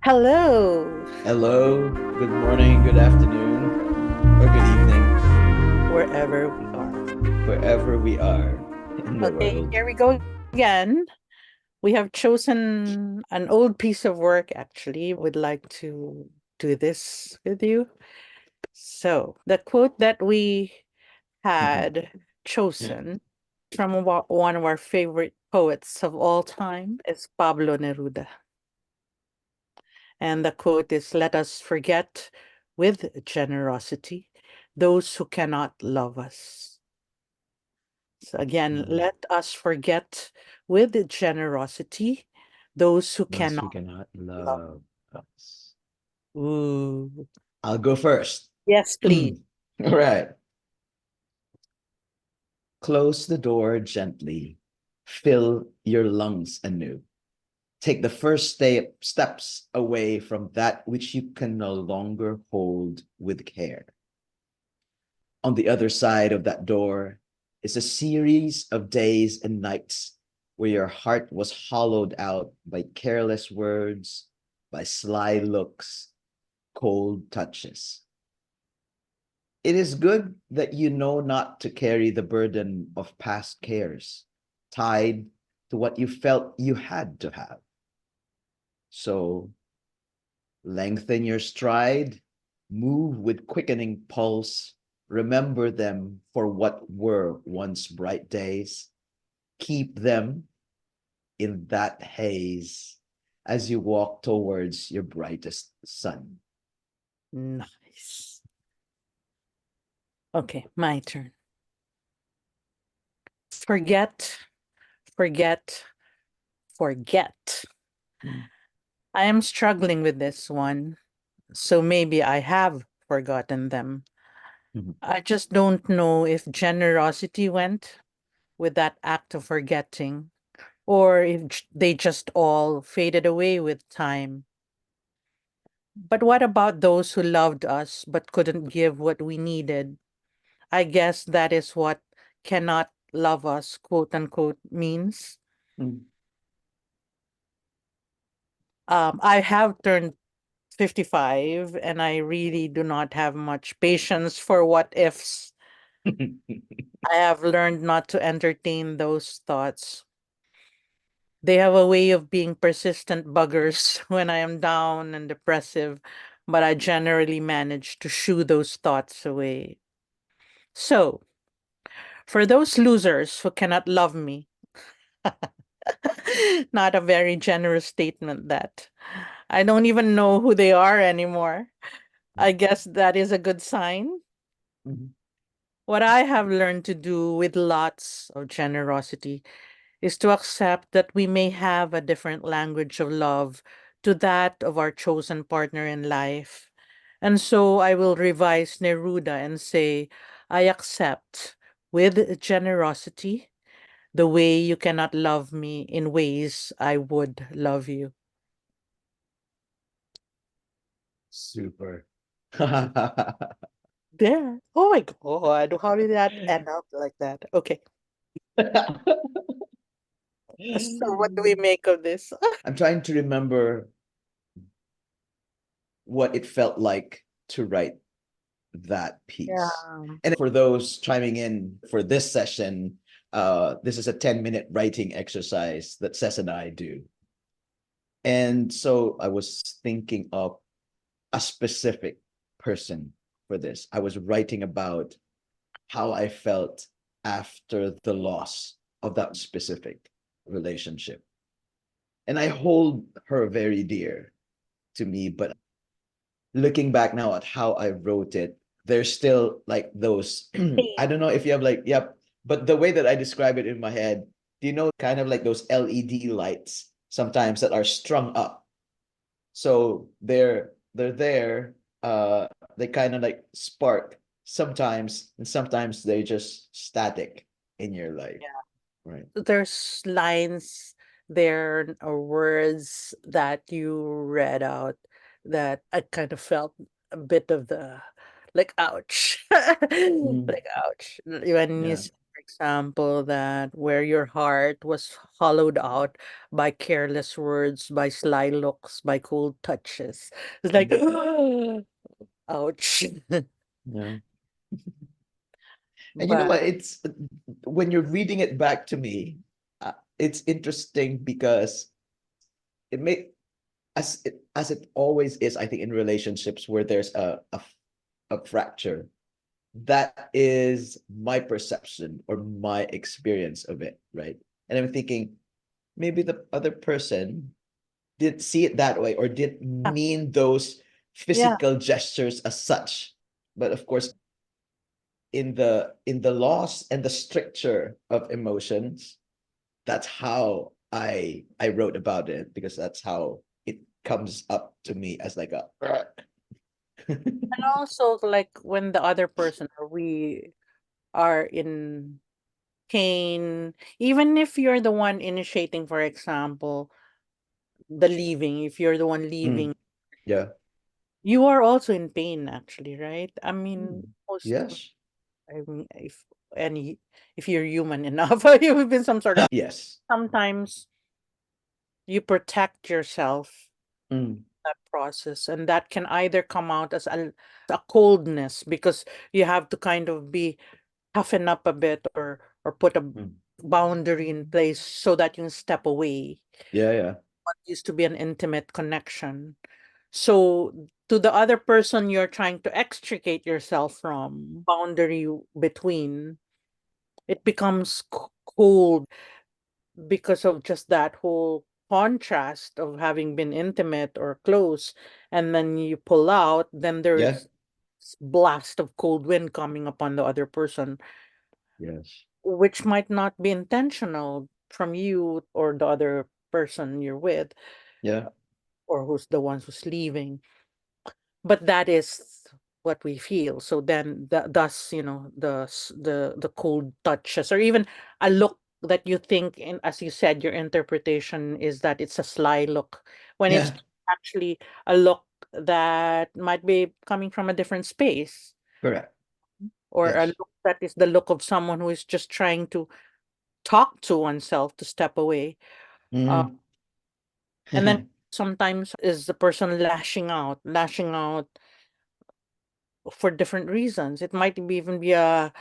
Hello, Hello, good morning, good afternoon, or good evening, wherever we are. wherever we are in the Okay, world. here we go again. We have chosen an old piece of work, actually. Would like to do this with you. So, the quote that we Mhm. had chosen from one of our favorite poets of all time is Pablo Neruda. And the quote is, "Let us forget with generosity those who cannot love us." So again, Mm. let us forget with generosity those who Those who cannot cannot love. love us. Ooh. I'll go first. Yes, All please. right. Close the door gently. Fill your lungs anew. Take the first steps away from that which you can no longer hold with care. On the other side of that door is a series of days and nights where your heart was hollowed out by careless words, by sly looks, cold touches. It is good that you know not to carry the burden of past cares, tied to what you felt you had to have. So lengthen your stride, move with quickening pulse, remember them for what were once bright days, keep them in that haze as you walk towards your brightest sun. Nice. Okay, my turn. Forget, forget, forget. Mm. I am struggling with this one, so maybe I have forgotten them. Mhm. I just don't know if generosity went with that act of forgetting, or if they just all faded away with time. But what about those who loved us but couldn't give what we needed? I guess that is what cannot love us, quote unquote, means. Mm. I have turned 55 and I really do not have much patience for what ifs. I have learned not to entertain those thoughts. They have a way of being persistent buggers when I am down and depressive, but I generally manage to shoo those thoughts away. So, for those losers who cannot love me, not a very generous statement that. I don't even know who they are anymore. I guess that is a good sign. Mhm. What I have learned to do with lots of generosity is to accept that we may have a different language of love to that of our chosen partner in life. And so I will revise Neruda and say, I accept with generosity the way you cannot love me in ways I would love you. Super. There. Oh my God. How did that end up like that? Okay. So what do we I'm make of this? trying to remember what it felt like to write that piece. Yeah. And for those chiming in for this session, this is a 10-minute writing exercise that Ces and I do. And so I was thinking of a specific person for this. I was writing about how I felt after the loss of that specific relationship. And I hold her very dear to me, but looking back now at how I wrote it, there's still like those, I don't know if you have like, yep, but the way that I describe it in my head, do you know kind of like those LED lights sometimes that are strung up? So they're there, they kind of like spark sometimes, and sometimes they just static in your life, right? There's lines there or words that you read out that I kind of felt a bit of the like ouch. Mm, Like ouch when you yeah. say example that where your heart was hollowed out by careless words, by sly looks, by cold touches. It's like, ouch. Yeah. And you know But what? It's when you're reading it back to me, it's interesting because it may as it always is, I think, in relationships where there's a fracture, that is my perception or my experience of it, right? And I'm thinking maybe the other person didn't see it that way or didn't mean those yeah, physical gestures as such. But of course, in the loss and the stricture of emotions, that's how I wrote about it because that's how it comes up to me as like a and also like when the other person or we are in pain, even if you're the one initiating, for example, the leaving, if you're the one Mm, leaving, yeah. you are also in pain actually, right? I mean, Mm, most, yes. I mean, any, if you're human enough, you've been some sort of, Yes. sometimes you protect yourself Mm, that process, and that can either come out as a coldness because you have to kind of be toughen up a bit or put a mm. boundary in place so that you can step away Yeah, yeah. what used to be an intimate connection. So to the other person you're trying to extricate yourself from, boundary between, it becomes cold because of just that whole contrast of having been intimate or close, and then you pull out, then Yeah. there's blast of cold wind coming upon the other person, Yes. which might not be intentional from you or the other person you're with, Yeah. or who's the ones who's leaving. But that is what we feel. So then, thus, the cold touches, or even a look that you think, in, as you said, your interpretation is that it's a sly look, when it's Yeah. actually a look that might be coming from a different space, Correct. or a Yes. look that is the look of someone who is just trying to talk to oneself to step away. Uh, Mm. and then sometimes is the person lashing out for different reasons. It might be even be a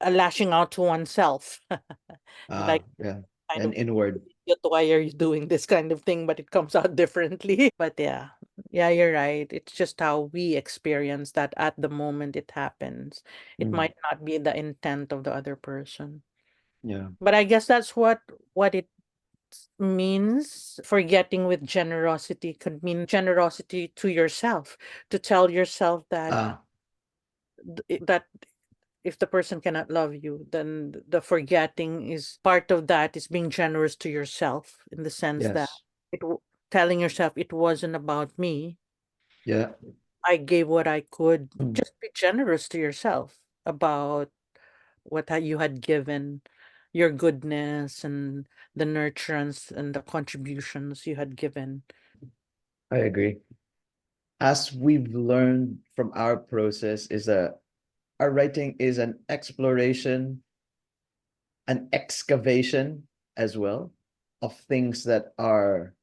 lashing out to oneself. Like Yeah. kind And of, inward. why are you doing this kind of thing? But it comes out differently. But yeah, yeah, you're right. It's just how we experience that at the moment it happens. It Mm. might not be the intent of the other person. Yeah. But I guess that's what it means. Forgetting with generosity could mean generosity to yourself, to tell yourself that Ah, that if the person cannot love you, then the forgetting is part of that, is being generous to yourself, in the sense that yes. telling yourself it wasn't about me. Yeah. I gave what I could. Mm. Just be generous to yourself about what you had given, your goodness and the nurturance and the contributions you had given. I agree. As we've learned from our process, is that our writing is an exploration, an excavation as well of things that are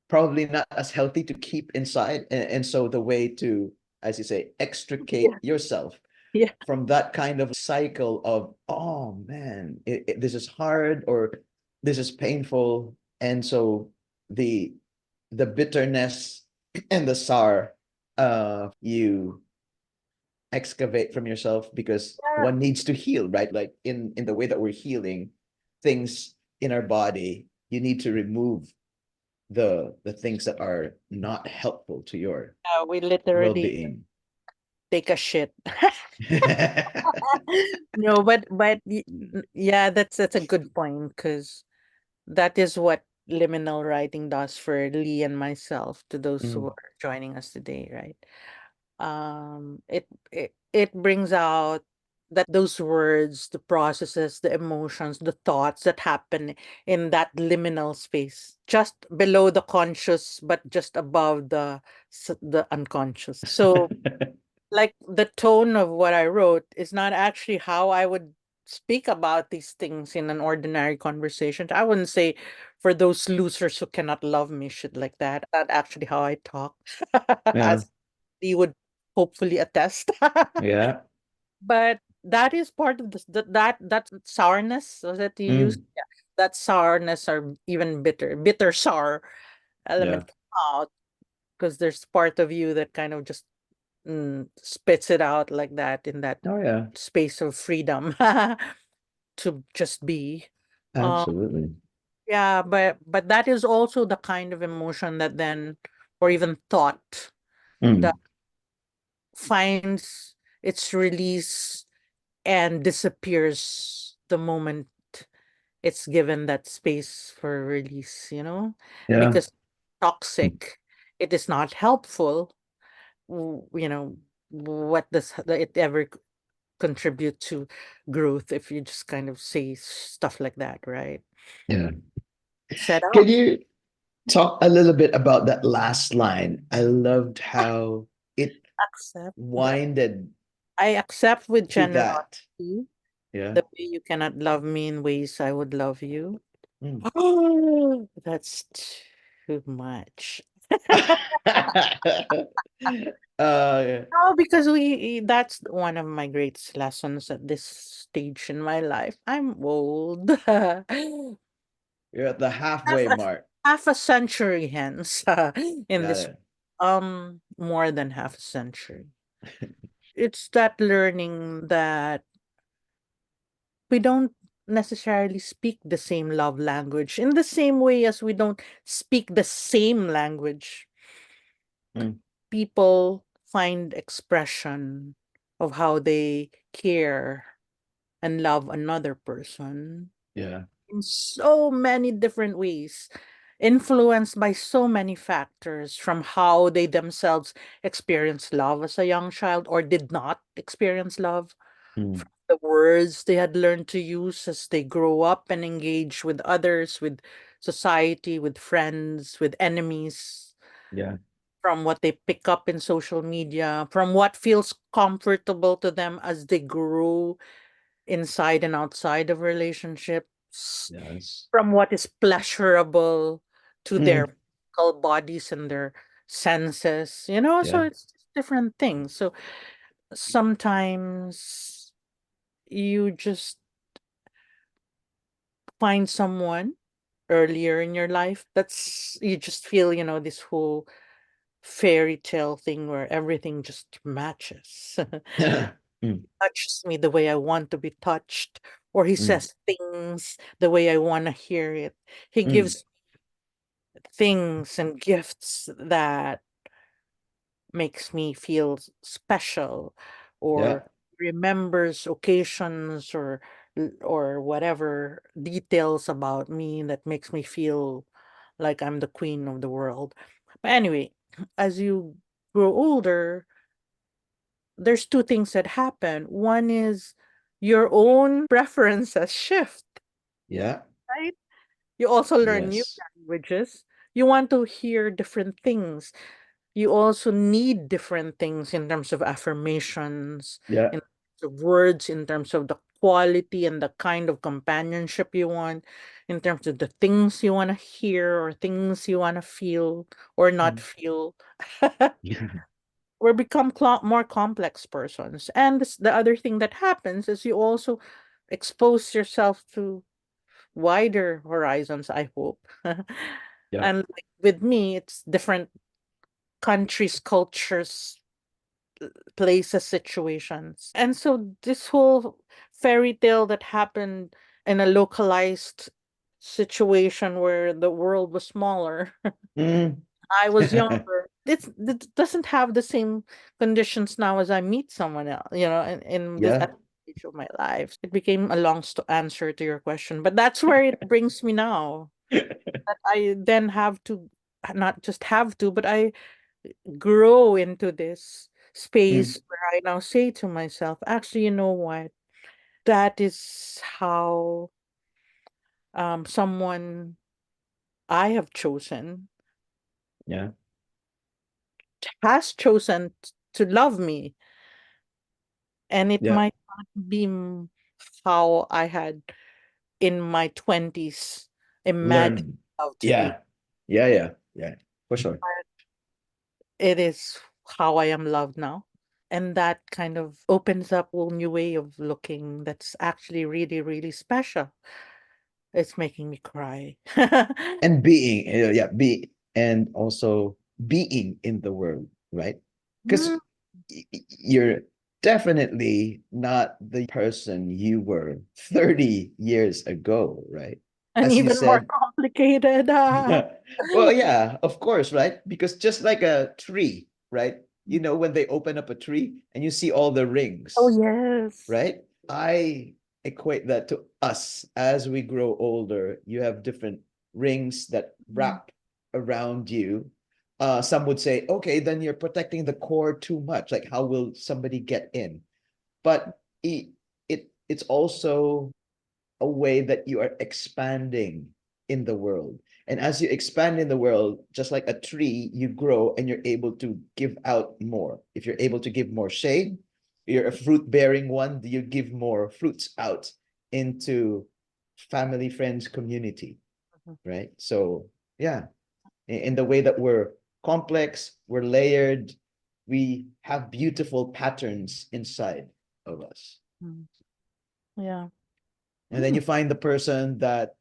probably not as healthy to keep inside. And so the way to, as you say, extricate Yeah. yourself Yeah. from that kind of cycle of, oh man, this is hard or this is painful. And so the the bitterness and the sour, you excavate from yourself because Yeah. one needs to heal, right? Like in the way that we're healing things in our body, you need to remove the things that are not helpful to your We literally well-being. take a shit. No, yeah, that's a good point, because that is what liminal writing does for Lee and myself, to those who Mm, are joining us today, right? It brings out that those words, the processes, the emotions, the thoughts that happen in that liminal space, just below the conscious, but just above the unconscious. So like the tone of what I wrote is not actually how I would speak about these things in an ordinary conversation. I wouldn't say for those losers who cannot love me, shit like that. That's actually how I talk, Yeah. as you would hopefully attest. Yeah. But that is part of that sourness that you use. Mm. Yeah, that sourness or even bitter sour Yeah. element come out because there's part of you that kind of just spits it out like that in that Oh yeah. space of freedom to just be. Um, Absolutely. yeah, but that is also the kind of emotion that then, or even thought, that Mm. finds its release and disappears the moment it's given that space for release, Yeah. because toxic, it is not helpful. You know, what does it ever contribute to growth if you just kind of say stuff like that, right? Yeah. Set Can out, you talk a little bit about that last line? I loved how it accept that. winded I accept with to that. generosity Yeah. the way you cannot love me in ways I would love you. Mm. Oh, that's too much. Yeah. No, because that's one of my greatest lessons at this stage in my life. I'm old. half You're at the halfway a mark. half a century hence in Got this it. more than half a century. It's that learning that we don't necessarily speak the same love language in the same way as we don't speak the same language. Mm. People find expression of how they care and love another person Yeah. in so many different ways, influenced by so many factors from how they themselves experienced love as a young child or did not experience love, Mm. from the words they had learned to use as they grow up and engage with others, with society, with friends, with enemies, Yeah. from what they pick up in social media, from what feels comfortable to them as they grow inside and outside of relationships, Yes. from what is pleasurable to their Mm. physical bodies and their senses, so Yeah. it's different things. So sometimes you just find someone earlier in your life that's you just feel, this whole fairy tale thing where everything just matches. Mm. Touches me the way I want to be touched, or he Mm. says things the way I want to hear it. He Mm. gives things and gifts that makes me feel special, Yeah. or remembers occasions or whatever details about me that makes me feel like I'm the queen of the world. But anyway, as you grow older, there's two things that happen. One is your own preferences shift, Yeah. right? You also learn new Yes. languages. You want to hear different things. You also need different things in terms of affirmations, Yeah. in terms of words, in terms of the quality and the kind of companionship you want, in terms of the things you want to hear or things you want to feel or not Mm. feel. Yeah. We become more complex persons. And the other thing that happens is you also expose yourself to wider horizons, I hope. Yeah. And like with me, it's different countries, cultures, places, situations. And so this whole fairy tale that happened in a localized situation where the world was smaller, Mm. I was younger. It doesn't have the same conditions now as I meet someone else, in this Yeah. at this stage of my life. It became a long answer to your question, but that's where it brings me now. That I then have to not just have to, but I grow into this Mm. space where I now say to myself, actually, you know what? That is how someone I have chosen Yeah. has chosen to love me, and it Yeah. might not be how I had in my 20s imagined Learn. love to be. Yeah. Yeah. For sure. It is how I am loved now. And that kind of opens up a whole new way of looking that's actually really, really special. It's making me cry. And being, yeah, and also being in the world, right? Mm, Because you're definitely not the person you were 30 years ago, right? and As you even more said, complicated. well, yeah, of course, right? Because just like a tree, right? You know, when they open up a tree and you see all the Oh, rings, yes. right? I equate that to us as we grow older. You have different rings that Mm, wrap around you. Some would say, okay, then you're protecting the core too much. Like, how will somebody get in? But it's also a way that you are expanding in the world. And as you expand in the world, just like a tree, you grow and you're able to give out more. If you're able to give more shade, you're a fruit bearing one, you give more fruits out into family, friends, community, mhm, right? So, yeah, in the way that we're complex, we're layered, we have beautiful patterns inside of us. mm. Yeah. And then Mm, you find the person that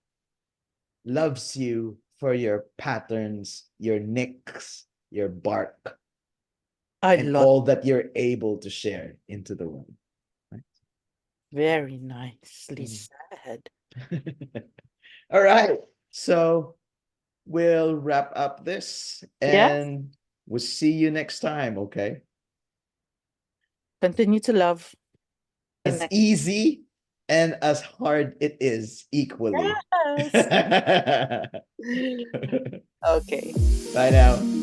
loves you for your patterns, your nicks, your bark, I and love. all that you're able to share into the world. Right? Very nicely Mm. said. All right. So we'll wrap up this Yes. and we'll see you next time. Okay. Continue to love. See you As next. easy and as hard it is equally. Yes. Bye Okay. now.